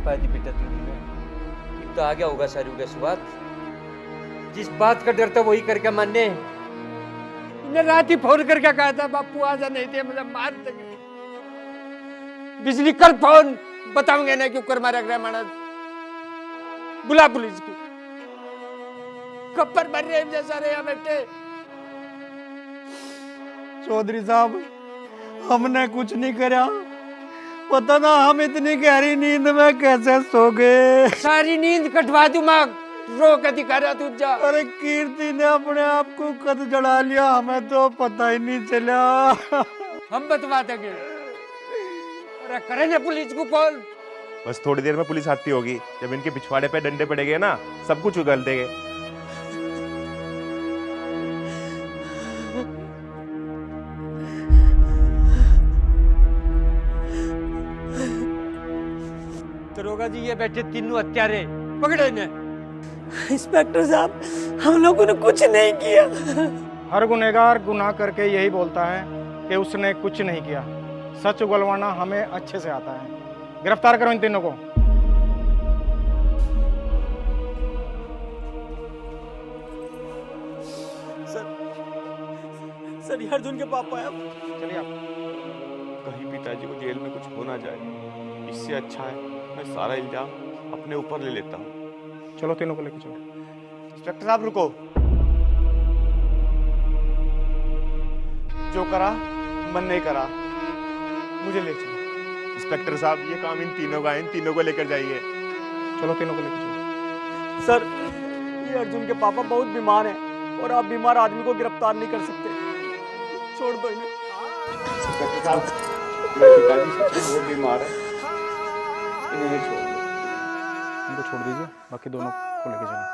पाई थी बेटा तूने? एक तो आ गया होगा सारी उगस बात। जिस बात का डर था वही करके मानने। इन्हें रात ही फोन करके कहा था बापू आजा, नहीं थे मुझे मार देंगे। बिजली कर फोन, बताऊंगे ना क्यों कर मारा गया मानस। बुला पुलिस को। कब्बर मर रहे जैसा रहे बेटे। चौधरी साहब, हमने कुछ नहीं करा, पता ना हम इतनी गहरी नींद में कैसे सो गए। सारी नींद कटवा दूं माँ, रो के दिखा रहा तू जा। अरे कीर्ति ने अपने आप को कद जड़ा लिया, हमें तो पता ही नहीं चला। हम बतवा देंगे। अरे करेंगे पुलिस को फोन। बस थोड़ी देर में पुलिस आती होगी, जब इनके पिछवाड़े पे डंडे पड़ेंगे ना, सब कुछ उगल देंगे। दरोगा जी ये बैठे तीनों हत्यारे, पकड़ो इन्हें। इंस्पेक्टर साहब, हम लोगों ने कुछ नहीं किया। हर गुनहगार गुनाह करके यही बोलता है कि उसने कुछ नहीं किया। सच उगलवाना हमें अच्छे से आता है। गिरफ्तार करो इन तीनों को। सर ये अर्जुन के पापा है। चलिए आप। कहीं पिताजी को जेल में कुछ हो ना जाए, इससे अच्छा है मैं सारा इल्जाम अपने ऊपर ले लेता हूँ। चलो तीनों को लेके चलो। इंस्पेक्टर साहब रुको। जो करा मन नहीं करा, मुझे ले चलो। इंस्पेक्टर साहब ये काम इन तीनों का है, इन तीनों को लेकर जाइए। चलो तीनों को लेके चलो। सर ये अर्जुन के पापा बहुत बीमार हैं और आप बीमार आदमी को गिरफ्तार नहीं कर सकते, छोड़ दो इन्हें। इंस्पेक्टर साहब मेरे पिताजी सच में बहुत बीमार है, इन्हें छोड़ दो। इनको छोड़ दीजिए, बाकी दोनों को लेके चलो।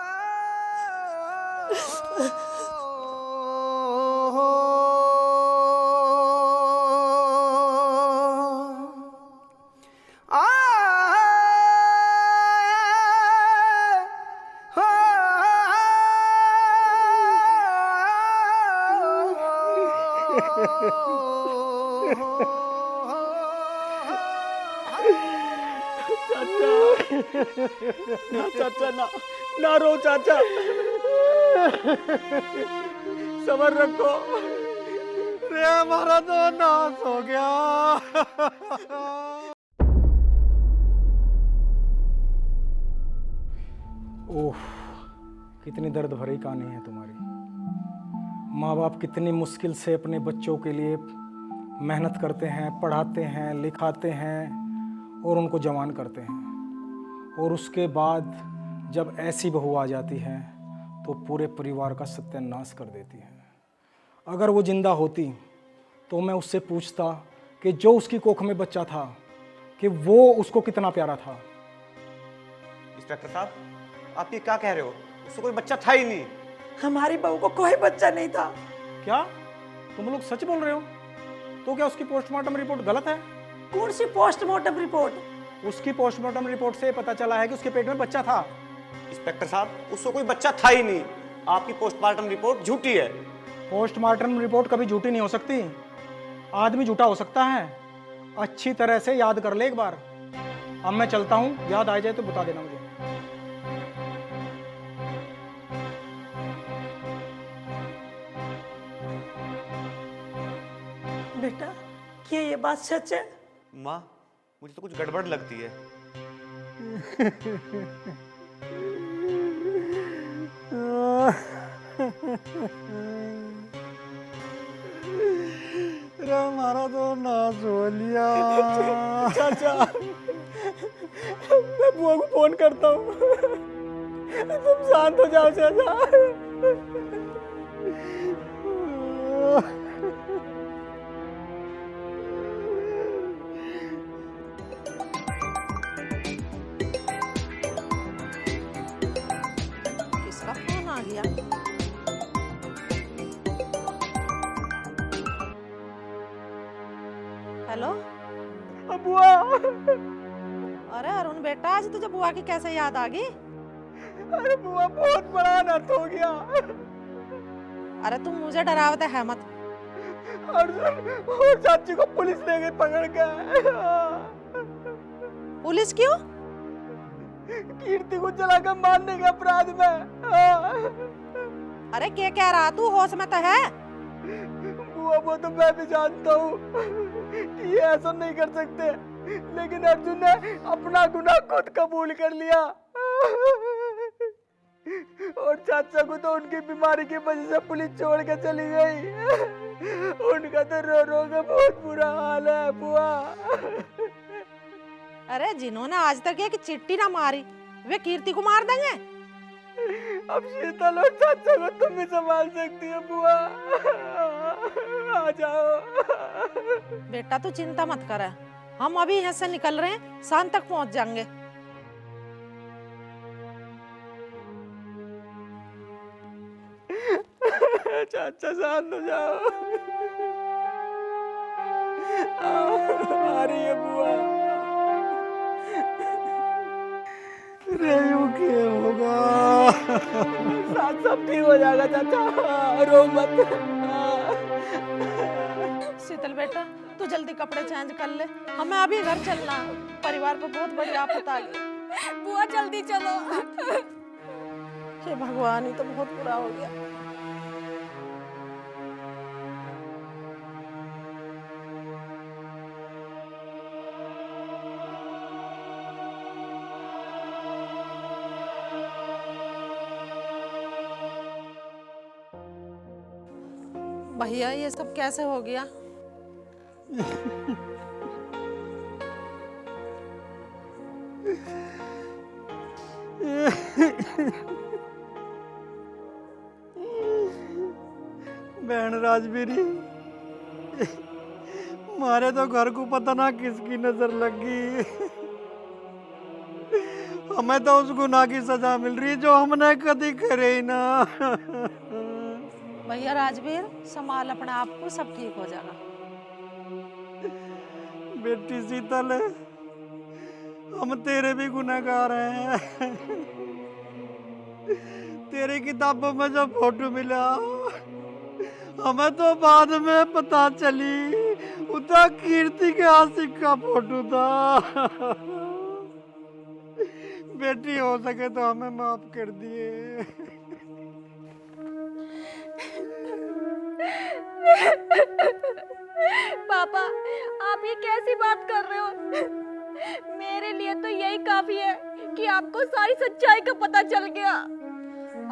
ना चाचा, ना रो चाचा, सबर रखो। रे हमारा तो नाश हो गया। ओह, कितनी दर्द भरी कहानी है तुम्हारी। माँ बाप कितनी मुश्किल से अपने बच्चों के लिए मेहनत करते हैं, पढ़ाते हैं, लिखाते हैं और उनको जवान करते हैं, और उसके बाद जब ऐसी बहू आ जाती है तो पूरे परिवार का सत्यानाश कर देती है। अगर वो जिंदा होती तो मैं उससे पूछता कि जो उसकी कोख में बच्चा था कि वो उसको कितना प्यारा था। इंस्पेक्टर साहब आप ये क्या कह रहे हो? उसको कोई बच्चा था ही नहीं। हमारी बहू को कोई बच्चा नहीं था। क्या तुम लोग सच बोल रहे हो? तो क्या उसकी पोस्टमार्टम रिपोर्ट गलत है? कौन सी पोस्टमार्टम रिपोर्ट? उसकी पोस्टमार्टम रिपोर्ट से पता चला है कि उसके पेट में बच्चा था। इंस्पेक्टर साहब उसको कोई बच्चा था ही नहीं, आपकी पोस्टमार्टम रिपोर्ट झूठी है। पोस्टमार्टम रिपोर्ट कभी झूठी नहीं हो सकती, आदमी झूठा हो सकता है। अच्छी तरह से याद कर ले एक बार। अब मैं चलता हूँ, याद आ जाए तो बता देना मुझे। बेटा क्या ये बात सच है? माँ मुझे तो कुछ गड़बड़ लगती है। हमारा तो नाश हो लिया। चाचा मैं बुआ को फोन करता हूँ, तुम शांत हो जाओ चाचा। किसका फोन आ गया? हेलो बुआ, अरे अरुण बेटा, आज तुझे बुआ की कैसे याद आ गई? अरे बुआ बहुत बड़ा अनर्थ हो गया। अरे तुम मुझे डरावते है मत। अर्जुन और चाची को पुलिस ले गई पकड़ के। पुलिस क्यों? कीर्ति को जलाकर मारने के अपराध में। अरे क्या कह रहा तू, होश में तो है? बुआ वो तो मैं भी जानता हूँ कि ये ऐसा नहीं कर सकते, लेकिन अर्जुन ने अपना गुनाह खुद कबूल कर लिया। और चाचा को तो उनकी बीमारी की वजह से पुलिस छोड़ के चली गई। उनका तो रो रो के बहुत बुरा हाल है बुआ। अरे जिन्होंने आज तक एक चिट्ठी ना मारी वे कीर्ति को मार देंगे? अब शीतल और चाचा को तुम ही संभाल सकती है बुआ। आ जाओ। बेटा तू चिंता मत कर, हम अभी यहाँ से निकल रहे हैं, शाम तक पहुँच जाएंगे। चाचा शांत हो जाओ। आ रही है बुआ। रेयू क्या होगा? सब ठीक हो जाएगा चाचा, रो मत। शीतल बेटा तू जल्दी कपड़े चेंज कर ले, हमें अभी घर चलना है। परिवार पर बहुत बड़ी आफत आ गई। बुआ जल्दी चलो। हे भगवान, ये तो बहुत बुरा हो गया। भैया ये सब कैसे हो गया? बहन राजवीरी, मारे तो घर को पता ना किसकी नजर लगी। हमें तो उस गुनाह की सजा मिल रही जो हमने कभी करे ही ना। भैया राजवीर संभाल अपने आप को, सब ठीक हो जाएगा। बेटी शीतल, हम तेरे भी गुनहगार हैं। तेरी किताबों में जब फोटो मिला हमें तो बाद में पता चली उतना कीर्ति के आशिक का फोटो था। बेटी हो सके तो हमें माफ कर दिए। पापा आप ये कैसी बात कर रहे हो? मेरे लिए तो यही काफी है कि आपको सारी सच्चाई का पता चल गया।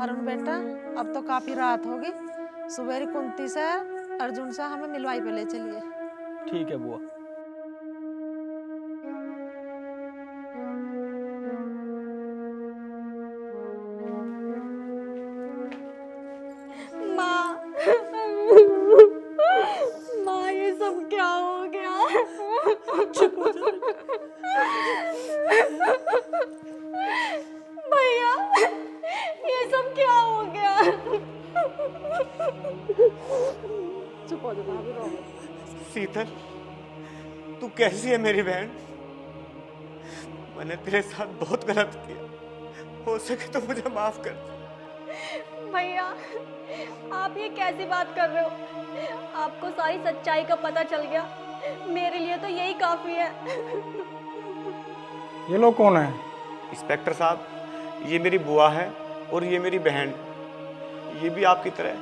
अरुण बेटा अब तो काफी रात होगी, सुबेरी कुंती से अर्जुन से हमें मिलवाई पे ले चलिए। ठीक है बुआ। माँ माँ ये सब क्या हो गया? भैया ये सब क्या हो गया? चुप हो जाओ, अभी रो। शीतल, तू कैसी है मेरी बहन? मैंने तेरे साथ बहुत गलत किया, हो सके तो मुझे माफ कर दे। भैया आप ये कैसी बात कर रहे हो? आपको सारी सच्चाई का पता चल गया, मेरे लिए तो यही काफी है। ये लोग कौन है? इंस्पेक्टर साहब, ये मेरी बुआ है और ये मेरी बहन। ये भी आपकी तरह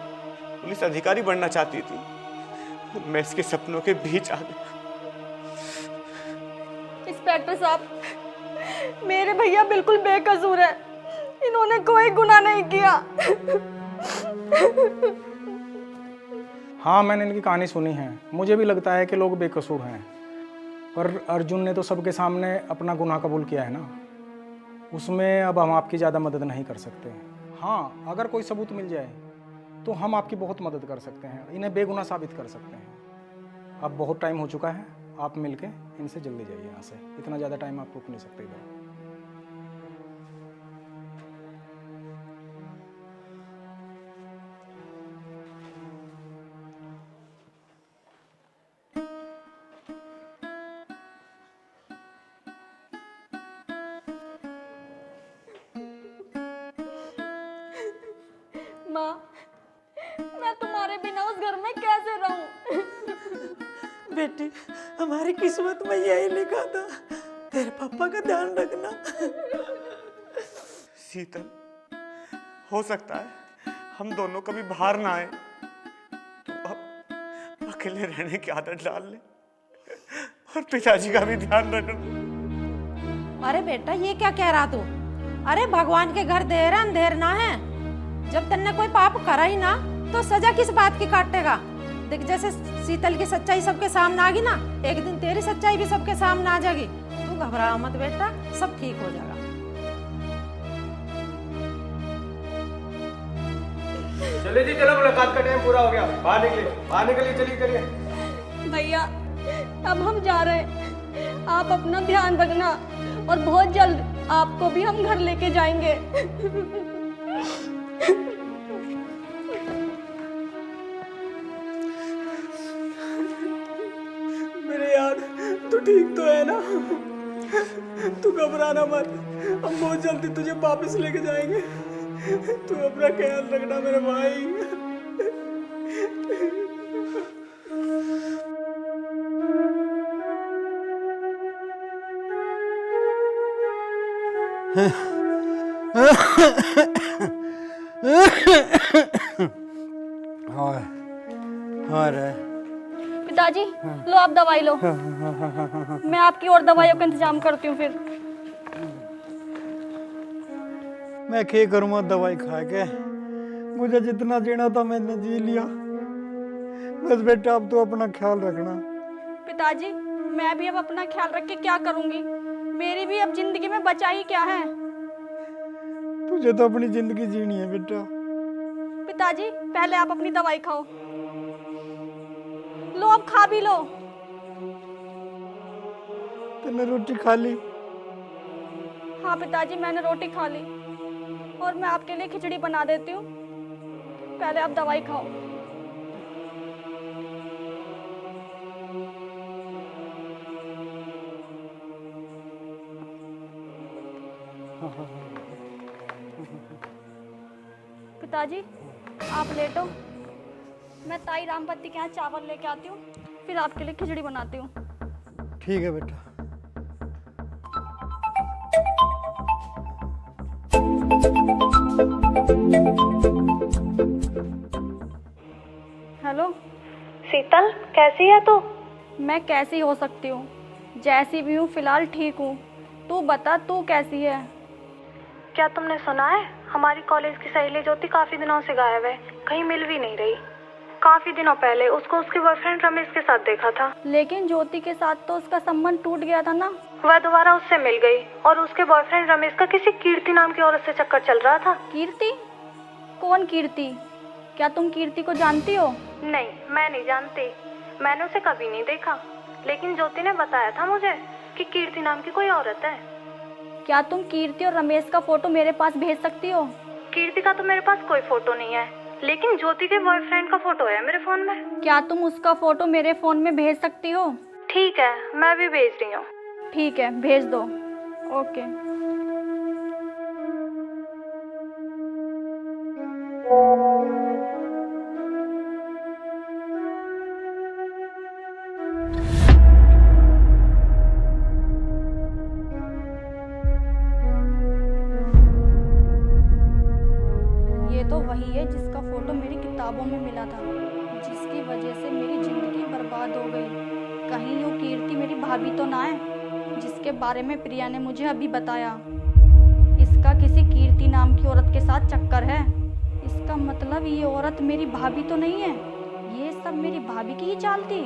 पुलिस अधिकारी बनना चाहती थी, मैं इसके सपनों के बीच आ गया। इंस्पेक्टर साहब, मेरे भैया बिल्कुल बेकसूर है, इन्होंने कोई गुनाह नहीं किया। हाँ, मैंने इनकी कहानी सुनी है। मुझे भी लगता है कि लोग बेकसूर हैं, पर अर्जुन ने तो सबके सामने अपना गुनाह कबूल किया है ना, उसमें अब हम आपकी ज़्यादा मदद नहीं कर सकते। हाँ, अगर कोई सबूत मिल जाए तो हम आपकी बहुत मदद कर सकते हैं, इन्हें बेगुनाह साबित कर सकते हैं। अब बहुत टाइम हो चुका है, आप मिलके इनसे जल्दी जाइए यहाँ से, इतना ज़्यादा टाइम आप रुक नहीं सकते इधर। माँ, मैं तुम्हारे बिना उस घर में कैसे रहूं? बेटी, हमारी किस्मत में यही लिखा था, तेरे पापा का ध्यान रखना। शीतल, हो सकता है हम दोनों कभी बाहर ना आए, तू अब अकेले रहने की आदत डाल ले और पिताजी का भी ध्यान रखना। अरे बेटा ये क्या कह रहा तू? अरे भगवान के घर देर है अंधेर ना है। जब तन्ने कोई पाप करा ही ना तो सजा किस बात की काटेगा? देख जैसे शीतल की सच्चाई सबके सामने आ गई ना, एक दिन तेरी सच्चाई भी सबके सामने आ जाएगी। तू घबरा मत बेटा, सब ठीक हो जाएगा। चलिए जी, चलो मुलाकात का टाइम पूरा हो गया, बाहर निकलिए, चलिए चलिए। भैया अब हम जा रहे हैं, आप अपना ध्यान रखना और बहुत जल्द आपको भी हम घर लेके जाएंगे। मेरे यार, तू ठीक तो है ना? तू घबराना मत, हम बहुत जल्दी तुझे वापस लेके जाएंगे। तू अपना ख्याल रखना मेरे भाई। पिताजी लो आप दवाई लो, मैं आपकी और दवाइयों का इंतजाम करती हूँ फिर। मैं क्या करूँगा दवाई खा के? मुझे जितना जीना था मैंने जी लिया। बस बेटा अब तो अपना ख्याल रखना। पिताजी मैं भी अब अपना ख्याल रख के क्या करूँगी? मेरी भी अब जिंदगी में बचा ही क्या है? तुझे तो अपनी जिंदगी जीनी है बेटा। पिताजी पहले आप अपनी दवाई खाओ, लो अब खा भी लो। तूने रोटी खा ली? हाँ पिताजी मैंने रोटी खा ली और मैं आपके लिए खिचड़ी बना देती हूँ, पहले आप दवाई खाओ। पिताजी आप लेटो, मैं ताई रामपति के यहाँ चावल लेके आती हूँ, फिर आपके लिए खिचड़ी बनाती हूँ। ठीक है बेटा। हेलो शीतल, कैसी है तू? मैं कैसी हो सकती हूँ, जैसी भी हूँ फिलहाल ठीक हूँ। तू बता तू कैसी है? क्या तुमने सुना है हमारी कॉलेज की सहेली ज्योति काफी दिनों से गायब है, कहीं मिल भी नहीं रही। काफी दिनों पहले उसको उसके बॉयफ्रेंड रमेश के साथ देखा था, लेकिन ज्योति के साथ तो उसका संबंध टूट गया था ना। वह दोबारा उससे मिल गई और उसके बॉयफ्रेंड रमेश का किसी कीर्ति नाम की औरत से चक्कर चल रहा था। कीर्ति? कौन कीर्ति? क्या तुम कीर्ति को जानती हो? नहीं मैं नहीं जानती, मैंने उसे कभी नहीं देखा, लेकिन ज्योति ने बताया था मुझे कि कीर्ति नाम की कोई औरत है। क्या तुम कीर्ति और रमेश का फोटो मेरे पास भेज सकती हो? कीर्ति का तो मेरे पास कोई फोटो नहीं है, लेकिन ज्योति के बॉयफ्रेंड का फोटो है मेरे फोन में। क्या तुम उसका फोटो मेरे फोन में भेज सकती हो? ठीक है मैं भी भेज रही हूँ। ठीक है भेज दो। ओके। ये तो वही है जिसका फोटो मेरी किताबों में मिला था, जिसकी वजह से मेरी जिंदगी बर्बाद हो गई। कहीं वो कीर्ति मेरी भाभी तो ना है जिसके बारे में प्रिया ने मुझे अभी बताया। इसका किसी कीर्ति नाम की औरत के साथ चक्कर है। इसका मतलब ये औरत मेरी भाभी तो नहीं है। ये सब मेरी भाभी की ही चाल थी,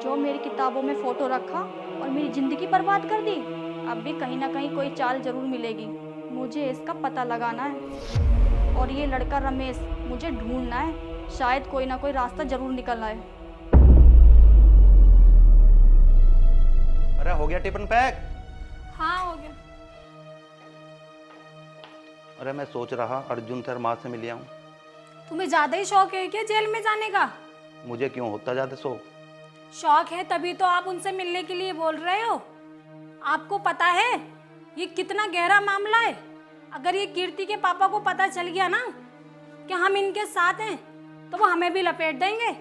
जो मेरी किताबों में फोटो रखा और मेरी जिंदगी बर्बाद कर दी। अब भी कहीं ना कहीं कोई चाल जरूर मिलेगी, मुझे इसका पता लगाना है। और ये लड़का रमेश मुझे ढूंढना है, शायद कोई ना कोई रास्ता जरूर निकल आए। अरे हो गया टिफिन पैक? हाँ हो गया। अरे मैं सोच रहा अर्जुन सर माँ से मिल आऊं। तुम्हें ज्यादा ही शौक है क्या जेल में जाने का? मुझे क्यों होता ज्यादा शौक? शौक है तभी तो आप उनसे मिलने के लिए बोल रहे हो। आपको पता है ये कितना गहरा मामला है। अगर ये कीर्ति के पापा को पता चल गया ना कि हम इनके साथ हैं तो वो हमें भी लपेट देंगे।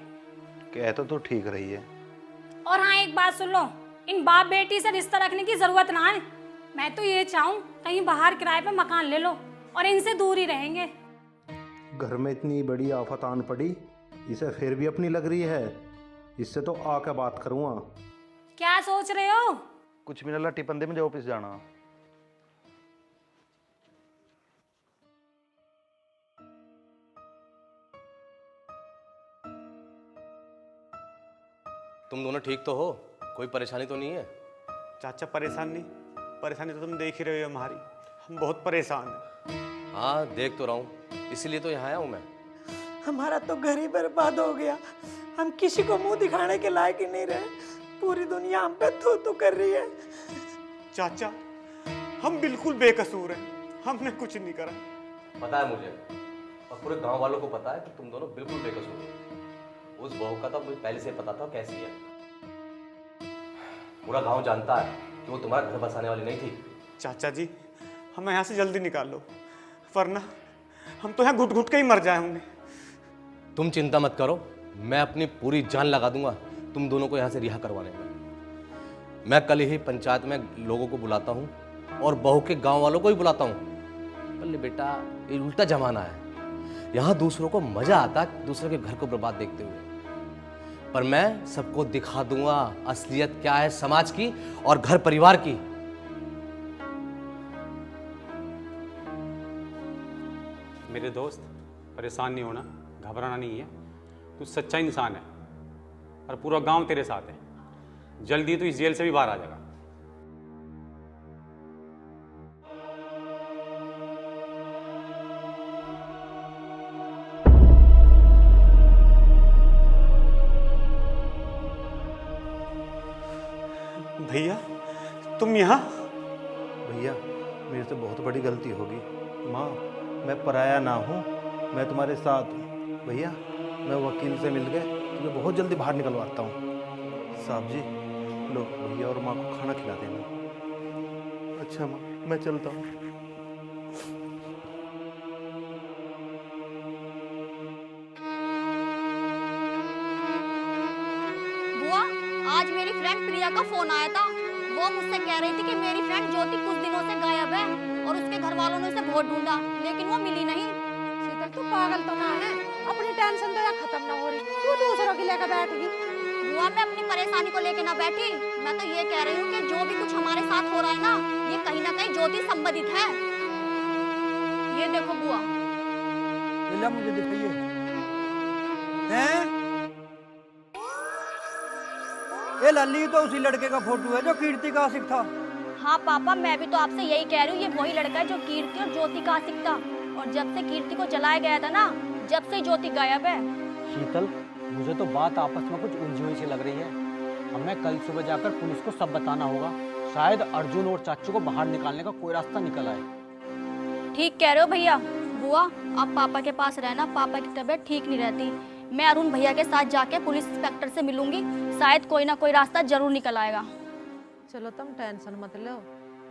कहते तो ठीक रही है। और हाँ एक बात सुन लो, इन बाप बेटी से रिश्ता रखने की जरूरत ना है। मैं तो ये चाहूँ कहीं बाहर किराए पे मकान ले लो, और इनसे दूर ही रहेंगे। घर में इतनी बड़ी आफत आन पड़ी, इसे फिर भी अपनी लग रही है। इससे तो आके बात करूँगा। क्या सोच रहे हो? कुछ भी ना टिपन दे, मुझे ऑफिस जाना। तुम दोनों ठीक तो हो? कोई परेशानी तो नहीं है? चाचा परेशान नहीं, परेशानी तो तुम देख ही रहे हो हमारी। हम बहुत परेशान हैं। हाँ देख तो रहा हूँ, इसीलिए तो यहाँ आया हूँ मैं। हमारा तो घर ही बर्बाद हो गया। हम किसी को मुंह दिखाने के लायक ही नहीं रहे। पूरी दुनिया हम पे तू कर रही है। चाचा हम बिल्कुल बेकसूर हैं, हमने कुछ नहीं करा। पता है मुझे, और पूरे गांव वालों को पता है कि तुम दोनों बिल्कुल बेकसूर हो। उस बहू का तो मुझे पहले से पता था कैसी है। पूरा गांव जानता है कि वो तुम्हारा घर बसाने वाली नहीं थी। चाचा जी हमें यहाँ से जल्दी निकाल लो, वरना हम तो यहाँ घुट घुट के ही मर जाए होंगे। तुम चिंता मत करो, मैं अपनी पूरी जान लगा दूंगा तुम दोनों को यहाँ से रिहा करवाने में। मैं कल ही पंचायत में लोगों को बुलाता हूँ और बहू के गांव वालों को ही बुलाता हूँ। बोले बेटा ये उल्टा जमाना है, यहाँ दूसरों को मजा आता है दूसरे के घर को बर्बाद देखते हुए, पर मैं सबको दिखा दूंगा असलियत क्या है समाज की और घर परिवार की। मेरे दोस्त परेशान नहीं होना, घबराना नहीं है। तू सच्चा इंसान है और पूरा गांव तेरे साथ है। जल्दी तो इस जेल से भी बाहर आ जाएगा। भैया तुम यहाँ? भैया मेरे से बहुत बड़ी गलती होगी। माँ मैं पराया ना हूँ, मैं तुम्हारे साथ हूँ। भैया मैं वकील से मिल के तुम्हें बहुत जल्दी बाहर निकलवाता हूँ। साहब जी लो भैया और माँ को खाना खिला देना। अच्छा माँ मैं चलता हूँ। बुआ, आज मेरी फ्रेंड प्रिया का फोन आया था। वो मुझसे कह रही थी कि मेरी फ्रेंड ज्योति कुछ दिनों से गायब है और उसके घर वालों ने उसे बहुत ढूंढा लेकिन वो मिली नहीं। शीतल तू पागल तो ना है? अपनी टेंशन तो यहाँ खत्म ना हो रही, तू दूसरों की लेकर बैठ गई। बुआ मैं अपनी परेशानी को लेकर ना बैठी, मैं तो ये कह रही हूँ कि जो भी कुछ हमारे साथ हो रहा है ना, ये कहीं ना कहीं ज्योति संबंधित है। ये देखो बुआ। मुझे दिखाइए। हैं? ये लल्ली तो उसी लड़के का फोटो है जो कीर्ति का आशिक था। हाँ पापा मैं भी तो आपसे यही कह रही हूँ, ये वही लड़का है जो कीर्ति और ज्योति का आशिक था। और जब से कीर्ति को जलाया गया था ना, जब से ज्योति गायब है। शीतल मुझे तो बात आपस में कुछ उलझी हुई सी लग रही है। हमें कल सुबह जाकर पुलिस को सब बताना होगा। शायद अर्जुन और चाचू को बाहर निकालने का कोई रास्ता निकल आए। ठीक कह रहे हो भैया। बुआ आप पापा के पास रहना, पापा की तबीयत ठीक नहीं रहती। मैं अरुण भैया के साथ जाके पुलिस इंस्पेक्टर से मिलूंगी, शायद कोई ना कोई रास्ता जरूर निकल आएगा। चलो तुम टेंशन मत लो,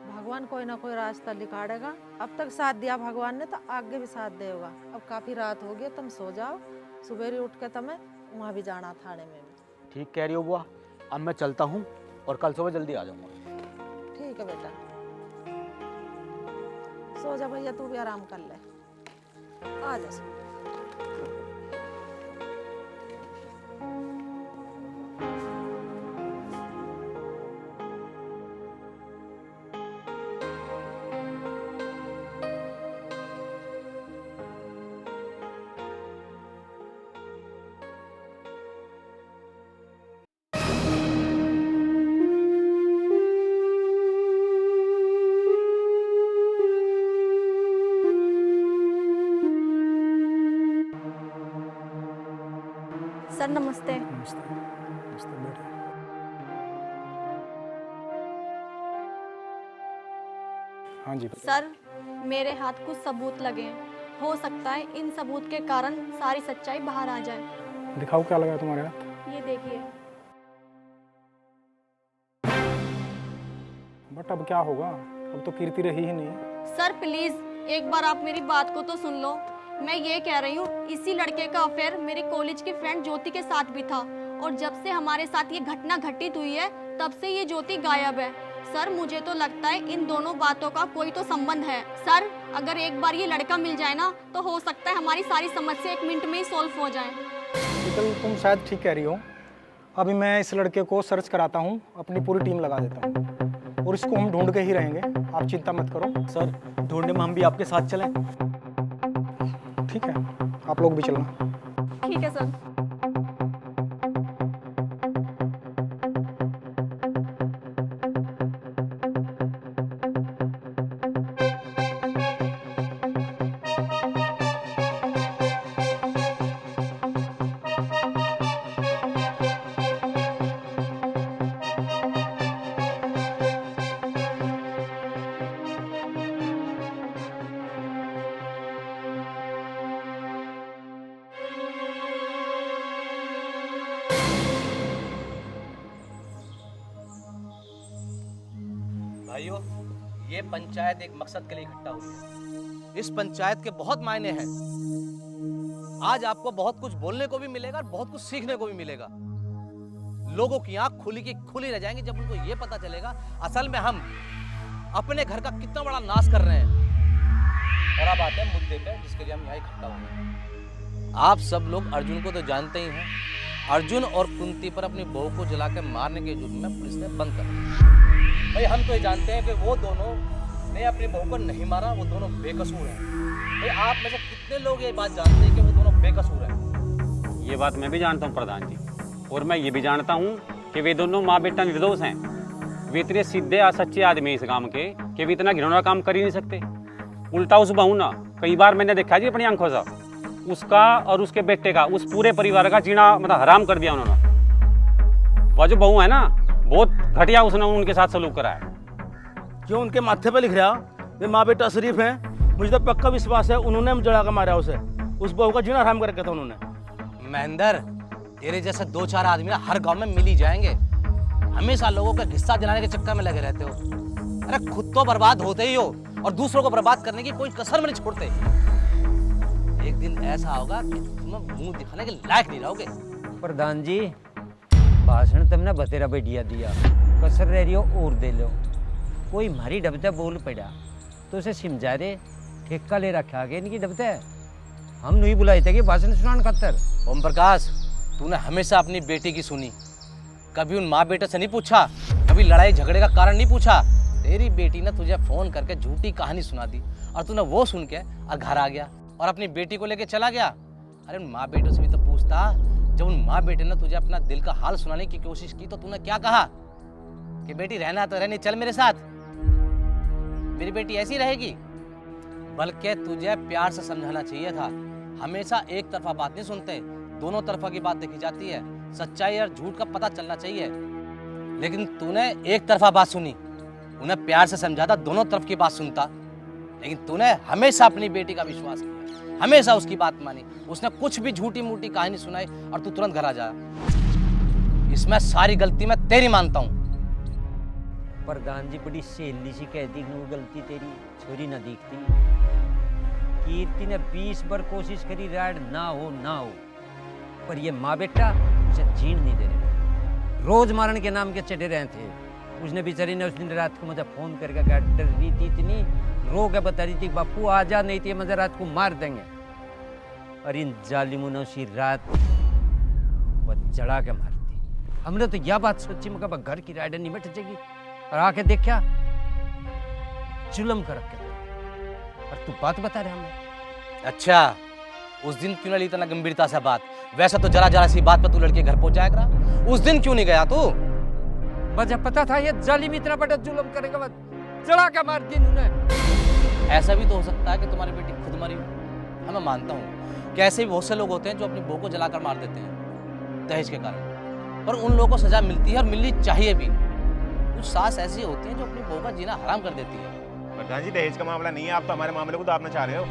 भगवान कोई ना कोई रास्ता दिखाड़ेगा। अब तक साथ दिया भगवान ने तो आगे भी साथ देगा। अब काफी रात हो गई, तुम सो जाओ, सुबह उठ के तुम्हें वहाँ भी जाना थाने में भी। ठीक कह रही हो बुआ, अब मैं चलता हूँ और कल सुबह जल्दी आ जाऊँगा। ठीक है बेटा, सो जा भैया, तू भी आराम कर ले। आ जा। सर नमस्ते। नमस्ते। नमस्ते बेटा। हाँ जी सर मेरे हाथ कुछ सबूत लगे हैं, हो सकता है इन सबूत के कारण सारी सच्चाई बाहर आ जाए। दिखाओ क्या लगा तुम्हारे हाथ। ये देखिए। बट अब क्या होगा, अब तो कीर्ति रही ही नहीं। सर प्लीज एक बार आप मेरी बात को तो सुन लो। मैं ये कह रही हूँ, इसी लड़के का अफेयर मेरी कॉलेज की फ्रेंड ज्योति के साथ भी था और जब से हमारे साथ ये घटना घटित हुई है तब से ये ज्योति गायब है। सर मुझे तो लगता है इन दोनों बातों का कोई तो संबंध है। सर अगर एक बार ये लड़का मिल जाए ना तो हो सकता है हमारी सारी समस्या 1 मिनट में ही सॉल्व हो जाए। शीतल, तुम शायद ठीक कह रही हो। अभी मैं इस लड़के को सर्च कराता हूँ, अपनी पूरी टीम लगा देता हूँ और इसको हम ढूंढ के ही रहेंगे, आप चिंता मत करो। सर ढूंढने में हम भी आपके साथ चलें? ठीक है, आप लोग भी चलना। ठीक है सर। भाइयों, ये पंचायत एक मकसद के लिए इकट्ठा हुई है। इस पंचायत के बहुत मायने हैं। आज आपको बहुत कुछ बोलने को भी मिलेगा और बहुत कुछ सीखने को भी मिलेगा। लोगों की आंख खुली की खुली रह जाएंगी जब उनको ये पता चलेगा असल में हम अपने घर का कितना बड़ा नाश कर रहे हैं। और अब आते हैं मुद्दे पे जिसके लिए हम यहाँ इकट्ठा हुए हैं। आप सब लोग अर्जुन को तो जानते ही हैं। अर्जुन और कुंती पर अपनी बहू को जला के मारने के जुर्म में पुलिस ने बंद कर दिया। भाई हम तो ये जानते हैं कि वो दोनों ने अपनी बहू को नहीं मारा, वो दोनों बेकसूर हैं। भाई आप में से कितने लोग ये बात जानते हैं कि वो दोनों बेकसूर हैं? ये बात मैं भी जानता हूँ प्रधान जी, और मैं ये भी जानता हूँ कि वे दोनों माँ बेटा निर्दोष हैं। वे इतने सीधे और सच्चे आदमी इस काम के कि वे इतना घिनौना काम कर ही नहीं सकते। उल्टा उस बहू ना, कई बार मैंने देखा जी अपनी आंखों से, उसका और उसके बेटे का, उस पूरे परिवार का जीना मतलब हराम कर दिया उन्होंने। वह जो बहू है ना, बहुत घटिया उसने उनके साथ सलूक करा है। क्यों उनके माथे पे लिख रहा वे माँ बेटा शरीफ हैं? मुझे तो पक्का विश्वास है उन्होंने जला कर मारा उसे। उस बहू का जीना हराम कर रखा था उन्होंने। महेंद्र, तेरे जैसे 2-4 आदमी ना हर गांव में मिल ही जाएंगे। हमेशा लोगों का हिस्सा दिलाने के चक्कर में लगे रहते हो। अरे खुद तो बर्बाद होते ही हो और दूसरों को बर्बाद करने की कोई कसर में नहीं छोड़ते। एक दिन ऐसा होगा कि तुम मुंह दिखाने के लायक नहीं रहोगे। प्रधान जी, भाषण तुमने बतेरा बढ़िया दिया, कसर रह रही हो और दे लो। कोई मारी डबते बोल पड़ा तो उसे समझा दे, ठेका ले रखा आगे इनकी डबते। हम नहीं बुलाए थे कि भाषण सुनाने खातर। ओम प्रकाश, तूने हमेशा अपनी बेटी की सुनी, कभी उन माँ बेटे से नहीं पूछा, कभी लड़ाई झगड़े का कारण नहीं पूछा। तेरी बेटी ने तुझे फोन करके झूठी कहानी सुना दी और तूने वो सुन के और घर आ गया और अपनी बेटी को लेके चला गया। अरे उन माँ बेटों से भी तो पूछता। जब उन माँ बेटे ने तुझे अपना दिल का हाल सुनाने की कोशिश की तो तूने क्या कहा कि बेटी रहना तो रहनी, चल मेरे साथ, मेरी बेटी ऐसी रहेगी। बल्कि तुझे प्यार से समझाना चाहिए था। हमेशा एक तरफा बात नहीं सुनते, दोनों तरफा की बात देखी जाती है। सच्चाई और झूठ का पता चलना चाहिए। लेकिन तूने एक तरफा बात सुनी, उन्हें प्यार से समझाता, दोनों तरफ की बात सुनता। लेकिन तूने हमेशा अपनी बेटी का विश्वास किया, हमेशा उसकी बात मानी। उसने कुछ भी झूठी मूठी कहानी सुनाई और तू तुरंत घर आ जाया। इसमें सारी गलती मैं तेरी मानता हूँ। प्रधान जी, बड़ी सहेली सी कहती वो गलती तेरी छोरी न दिखती। कीर्ति ने 20 बार कोशिश करी राड ना हो, पर ये माँ बेटा उसे जीण नहीं दे रहे। रोज मारने के नाम के चढ़े रहे थे। उसने बेचारी ने उस दिन रात को मुझे फोन करके कहा, डर रही थी इतनी, रो के बता रही थी बापू आ जा, नहीं थी मुझे रात को मार देंगे। और इन जालिमों ने उसी रात वह जड़ा के मार दी। हमने तो यह बात सोची, मैं घर की राइडर नहीं मिट जाएगी, और आके देखा जुल्म कर रखे और तू बात बता रहे हमें। अच्छा, उस दिन क्यों नहीं ली इतना गंभीरता से बात? वैसे तो जरा जरा सी बात पर तू लड़के घर पहुंच जाया करा। उस दिन क्यों नहीं गया तू? मुझे पता था ये जालिम इतना बड़ा जुल्म करेगा, बस जड़ा के मार दी उन्होंने। ऐसा भी तो हो सकता है कि तुम्हारी बेटी खुद मरी हो। हाँ, मैं मानता हूँ कि ऐसे भी बहुत से लोग होते हैं जो अपनी बहू को जलाकर मार देते हैं दहेज के कारण, पर उन लोगों को सजा मिलती है और मिलनी चाहिए भी। कुछ सास ऐसी होती हैं जो अपनी बहू का जीना हराम कर देती है। प्रधान जी, दहेज का मामला नहीं है, आप तो हमारे मामले को दाबना चाह रहे हो।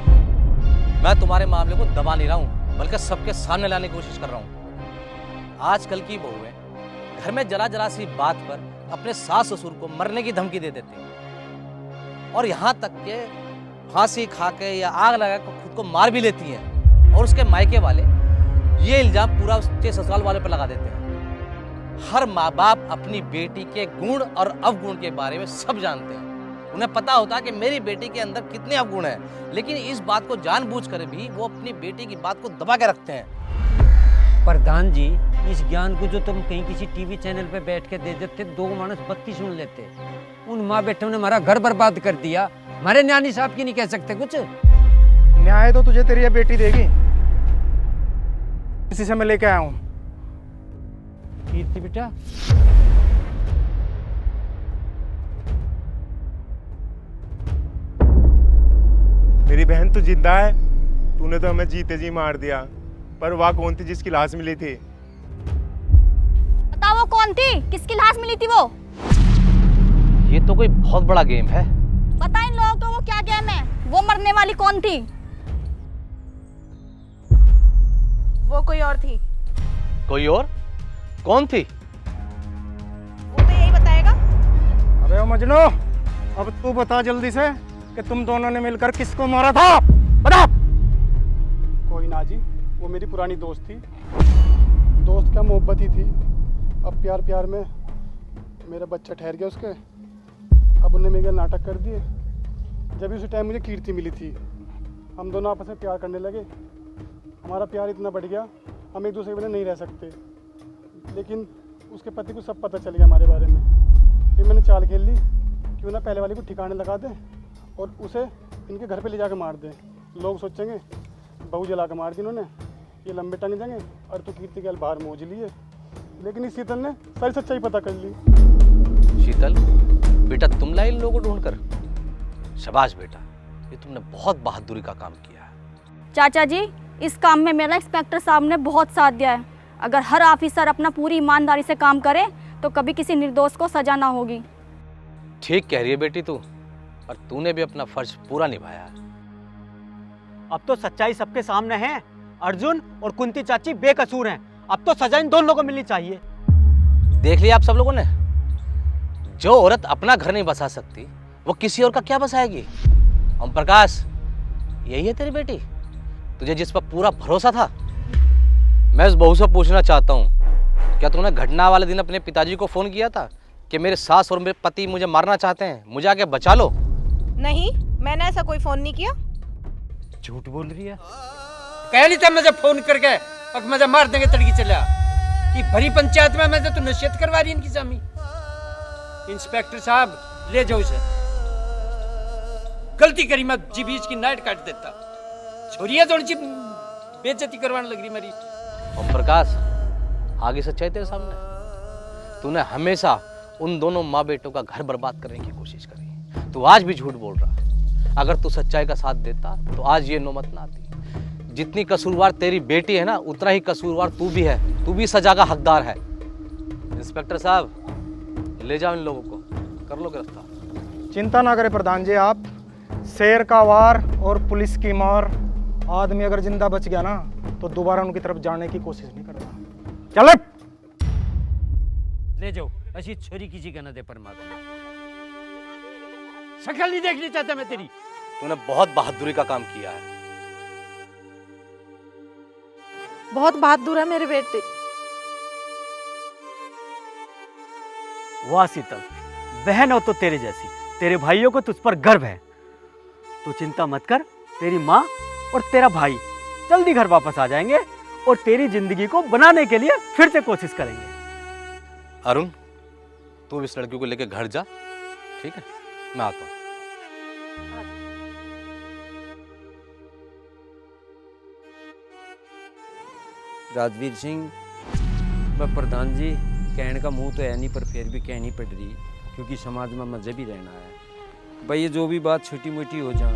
मैं तुम्हारे मामले को दबा नहीं रहा हूँ, बल्कि सबके सामने लाने की कोशिश कर रहा हूँ। आजकल की बहुएं घर में जरा जरा सी बात पर अपने सास ससुर को मरने की धमकी दे देते हैं, और यहाँ तक के फांसी खा के या आग लगा कर खुद को मार भी लेती हैं। और उसके मायके वाले ये इल्जाम पूरा उसके ससुराल वाले पर लगा देते हैं। हर माँ बाप अपनी बेटी के गुण और अवगुण के बारे में सब जानते हैं। उन्हें पता होता है कि मेरी बेटी के अंदर कितने अवगुण हैं, लेकिन इस बात को जानबूझकर भी वो अपनी बेटी की बात को दबा के रखते हैं। प्रधान जी, इस ज्ञान को जो तुम कहीं किसी टीवी चैनल पे बैठ के दे देते, 2 मानस 32 सुन लेते। उन माँ बेटों ने हमारा घर बर्बाद कर दिया, हमारे न्यानी साहब की नहीं कह सकते कुछ। न्याय तो तुझे तेरी ये बेटी देगी, इसी से मैं लेके आया हूँ। कीर्ति बेटा, मेरी बहन तो जिंदा है, तूने तो हमें जीते जी मार दिया। पर वह कौन थी जिसकी लाश मिली थी? बताओ वो कौन थी, किसकी लाश मिली थी वो? ये तो कोई बहुत बड़ा गेम है। बता इन लोगों को वो क्या गेम है, वो मरने वाली कौन थी? वो कोई और थी। कोई और? कौन थी? वो तो यही बताएगा। अबे ओ मजनू, अब तू बता जल्दी से कि तुम दोनों ने मिलकर किसको मारा था, बता। कोई ना जी, वो मेरी पुरानी दोस्त थी। दोस्त क्या मोहब्बत ही थी। अब प्यार प्यार में मेरा बच्चा ठहर गया उसके, अब उन्हें मेरे नाटक कर दिए। जब उसी टाइम मुझे कीर्ति मिली थी, हम दोनों आपस में प्यार करने लगे। हमारा प्यार इतना बढ़ गया, हम एक दूसरे के बिना नहीं रह सकते। लेकिन उसके पति को सब पता चल गया हमारे बारे में। फिर मैंने चाल खेल ली, क्यों ना पहले वाली को ठिकाने लगा दें और उसे इनके घर पे ले जाकर मार दें। लोग सोचेंगे बहू जला कर मार दी इन्होंने, ये लंबे टंग जाएंगे और तो कीर्ति के बाहर मौज लिए। लेकिन इस शीतल ने सारी सच्चाई पता कर ली। शीतल बेटा, तुम लाई इन लोगों को ढूंढकर? शाबाश बेटा, ये तुमने बहुत बहादुरी का काम किया है। चाचा जी, इस काम में मेरा इंस्पेक्टर साहब ने बहुत साथ दिया है। अगर हर ऑफिसर अपना पूरी ईमानदारी से काम करे तो कभी किसी निर्दोष को सजा ना होगी। ठीक कह रही है बेटी तू, और तूने भी अपना फर्ज पूरा निभाया है। अब तो सच्चाई सबके सामने है। अर्जुन और कुंती चाची बेकसूर हैं। अब तो सजा इन दोनों को मिलनी चाहिए। देख लिया आप सब लोगों ने, जो औरत अपना घर नहीं बसा सकती वो किसी और का क्या बसाएगी। ओम प्रकाश, यही है तेरी बेटी, तुझे जिस पर पूरा भरोसा था। मैं उस बहू से पूछना चाहता हूँ, क्या तूने घटना वाले दिन अपने पिताजी को फोन किया था कि मेरे सास और मेरे पति मुझे मारना चाहते हैं, मुझे आके बचा लो? नहीं, मैंने ऐसा कोई फोन नहीं किया। झूठ बोल रही है। कह नहीं था मुझे फोन करके और मुझे मार देंगे तड़की चला कि भरी पंचायत में मैं तो नसीहत करवा रही इनकी सामी। इंस्पेक्टर साहब, ले जाओ इसे। गलती करी, मैं जी बीच की नाइट काट देता। छोरिया थोड़ी सी बेइज्जती करवाने लग रही मेरी। ओम प्रकाश, आगे सच्चाई तेरे सामने। तूने हमेशा उन दोनों माँ बेटों का घर बर्बाद करने की कोशिश करी। तू आज भी झूठ बोल रहा। अगर तू सच्चाई का साथ देता तो आज ये नौबत ना आती। जितनी कसूरवार तेरी बेटी है ना, उतना ही कसूरवार तू भी है। तू भी सजा का हकदार है। इंस्पेक्टर साहब, ले जाओ इन लोगों को, कर लो गिरफ्तार। चिंता ना करें प्रधान जी आप। शेर का वार और पुलिस की मार, आदमी अगर जिंदा बच गया ना तो दोबारा उनकी तरफ जाने की कोशिश नहीं करता। चले, ले जाओ। ऐसी छोरी किसी का न दे परमात्मा। शक्ल नहीं देखनी चाहता मैं तेरी। तूने बहुत बहादुरी का काम किया है। बहुत बहादुर है मेरे बेटे। वाह शीतल, बहन हो तो तेरे जैसी। तेरे भाइयों को तुझ पर गर्व है। तू चिंता मत कर, तेरी माँ और तेरा भाई जल्दी घर वापस आ जाएंगे और तेरी जिंदगी को बनाने के लिए फिर से कोशिश करेंगे। अरुण, तू इस लड़की को लेकर घर जा, ठीक है? मैं आता हूँ। राजवीर सिंह, मैं प्रधान जी कहने का मुंह तो है नहीं, पर फिर भी कहनी पड़ रही, क्योंकि समाज में मजहबी रहना है। भाई ये जो भी बात छोटी मोटी हो जा,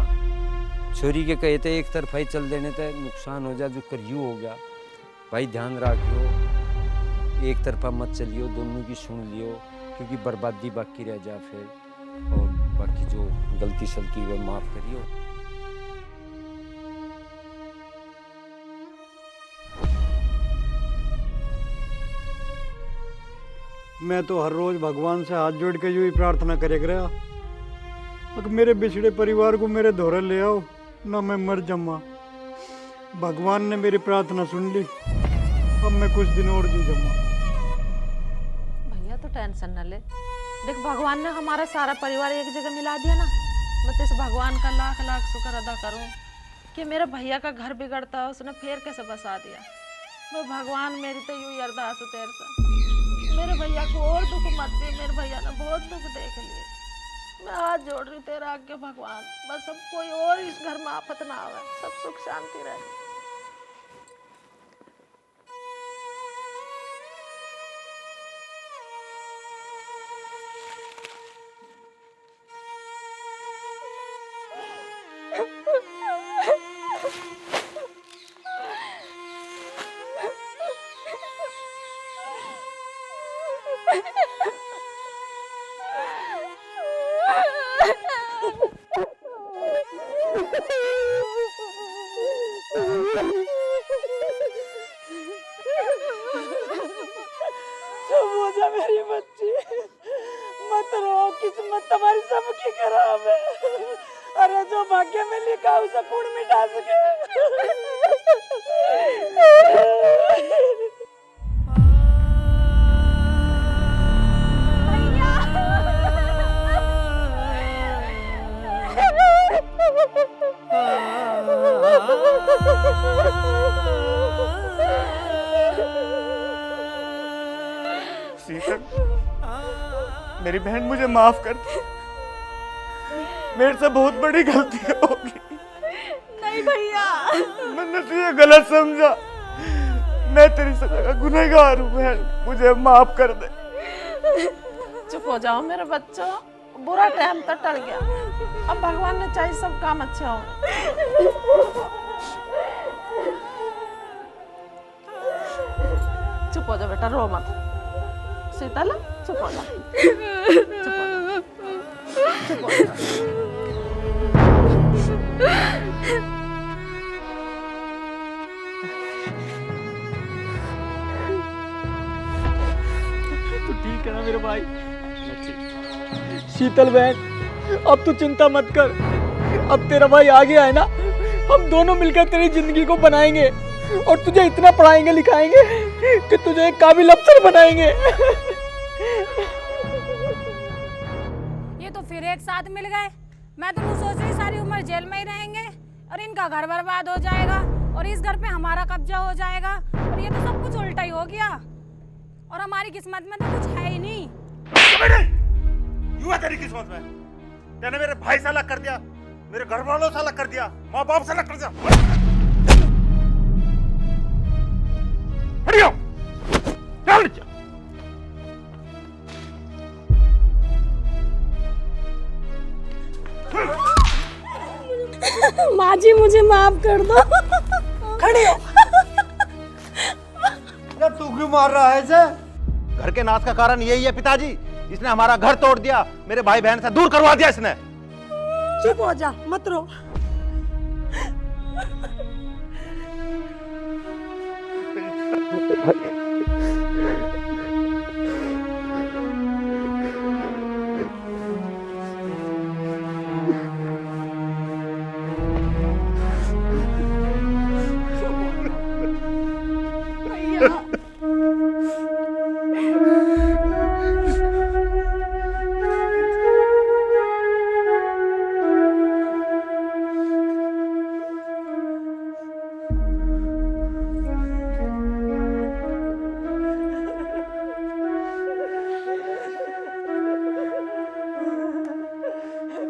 छोरी के कहे थे एक तरफा ही चल देने थे नुकसान हो जा, जो करियो हो गया। भाई ध्यान रखियो, एक तरफा मत चलियो, दोनों की सुन लियो, क्योंकि बर्बादी बाकी रह जा फिर। और बाकी जो गलती सलती हुई माफ़ करियो। मैं तो हर रोज भगवान से हाथ जोड़ के यूं ही प्रार्थना करे गया, अगर मेरे बिछड़े परिवार को मेरे धोरे ले आओ ना, मैं मर जाऊंगा। भगवान ने मेरी प्रार्थना सुन ली, अब मैं कुछ दिन और जी जाऊंगा। तो टेंशन न ले। देख भगवान ने हमारा सारा परिवार एक जगह मिला दिया ना। मैं तो इस भगवान का लाख लाख शुक्र अदा करूं कि मेरे भैया का घर बिगड़ता है उसने फिर कैसे बसा दिया। मैं भगवान मेरी तो यूँ अरदास तेरे से, मेरे भैया को और दुख मत दे। मेरे भैया ने बहुत दुख देख लिए। मैं हाथ जोड़ रही तेरा आगे भगवान, बस अब कोई और इस घर में आफत ना आवे, सब सुख शांति रहे। चुप हो जा मेरी बच्ची, मत रो, किस्मत तुम्हारी सबकी खराब है। अरे जो भाग्य में लिखा उसे कौन मिटा सके। शीतल, मेरी बहन मुझे माफ कर दे, मेरे से बहुत बड़ी गलती होगी। नहीं भैया, मैंने तुझे गलत समझा, मैं तेरी सजा का गुनहगार हूँ बहन, मुझे माफ कर दे। चुप हो जाओ मेरे बच्चों, बुरा टाइम तो टल गया, अब भगवान ने चाहे सब काम अच्छे होंगे। चुप हो जा बेटा, रो मत। शीतल चुप हो जा, चुप हो जा, चुप हो जा। तू ठीक है ना मेरे भाई? शीतल बहन, अब तू चिंता मत कर, अब तेरा भाई आ गया है ना, हम दोनों मिलकर तेरी जिंदगी को बनाएंगे और तुझे इतना पढ़ाएंगे लिखाएंगे कि तुझे एक काबिल अफसर बनाएंगे। ये तो फिर एक साथ मिल गए। मैं तो सोच रही सारी उम्र जेल में ही रहेंगे और इनका घर बर्बाद हो जाएगा और इस घर पे हमारा कब्जा हो जाएगा, और ये तो सब कुछ उल्टा ही हो गया और हमारी किस्मत में तो कुछ है ही नहीं। यूं है तेरी किस्मत में, तेने मेरे भाई से अलग कर दिया, मेरे घर वालों से अलग कर दिया, माँ बाप से अलग कर दिया। हटियो, चल नीचे। माँ जी मुझे माफ कर दो। खड़े हो। तू क्यों मार रहा है इसे? घर के नाश का कारण यही है पिताजी, इसने हमारा घर तोड़ दिया, मेरे भाई बहन से दूर करवा दिया इसने। चुप हो जा, मत रो।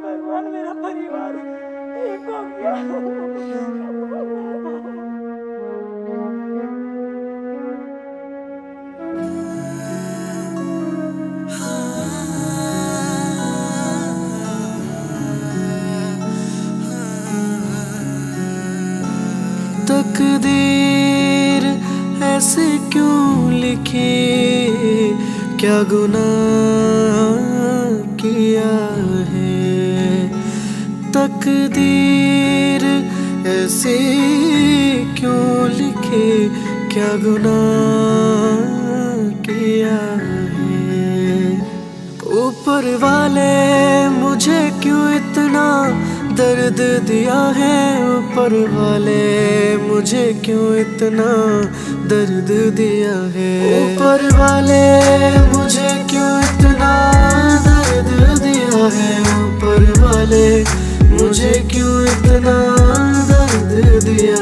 भगवान, मेरा परिवार एक हो गया। तकदीर ऐसे क्यों लिखी, क्या गुनाह किया है। तकदीर ऐसे क्यों लिखी, क्या गुनाह किया है। ऊपर वाले मुझे क्यों इतना दर्द दिया है, ऊपर वाले मुझे क्यों इतना दर्द दिया है। ऊपर वाले मुझे क्यों है ऊपर वाले, मुझे क्यों इतना दर्द दिया